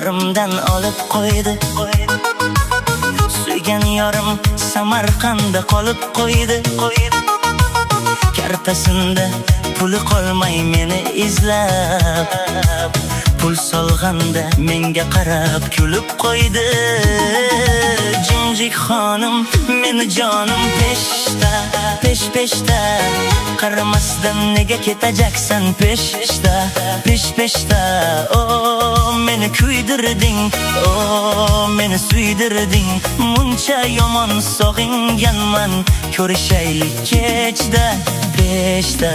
yorimdan olib qo'ydi. Suygan yorim Samarqandda qolib qo'ydi. Kartasinda puli qolmay meni izlab, pul solganda menga qarab kulib qo'ydi. Jimjik xonim, meni jonim peshda, pesh-peshda. Qaramasdan nega ketajaksan peshda, pesh-peshda. Oh, meni kuydirding, oh, meni suydirding. Muncha yomon sog'inganman, ko'rishaylik kechda, peshda.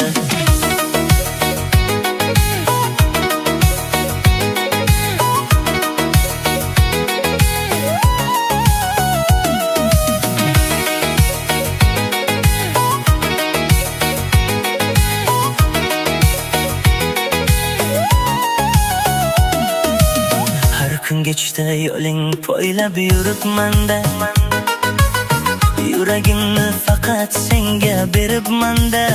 Kechda yo'ling poylab yuribman-da, yuragimni faqat senga beribman-da.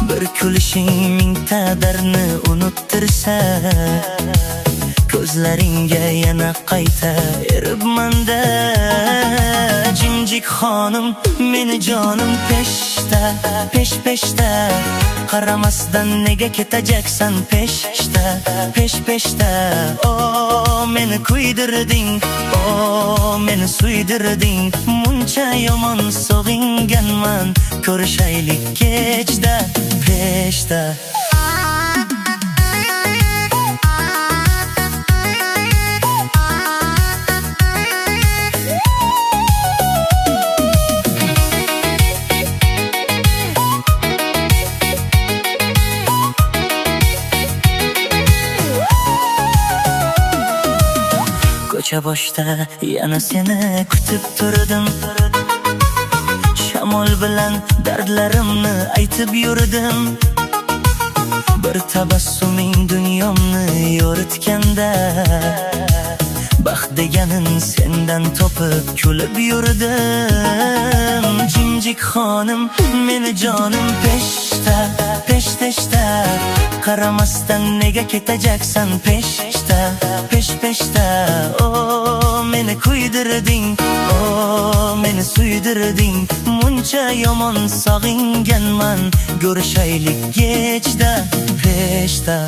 Bir kulishing mingta dardni unuttirsa, ko'zlaringga yana qayta eribman-da. Jimjik xonim, meni jonim peshda, pesh-peshda. Qaramasdan nega ketajaksan peshda, pesh-peshda. Oh, meni kuydirding, oh, meni suydirding. Muncha yomon sog'inganman, ko'rishaylik kechda, peshda. Ko'cha boshda yana seni kutib turdim. Shamol bilan dardlarimni aytib yurdim. Bir tabassuming dunyomni yoritganda, baxt deganin sendan topib kulib yurdim. Jimjik xonim, meni jonim peshda, pesh-peshda. Qaramasdan nega ketajaksan peshda, pesh-peshda. Oh, meni kuydirding, oh, meni suydirding. Muncha yomon sog'inganman, ko'rishaylik kechda, peshda.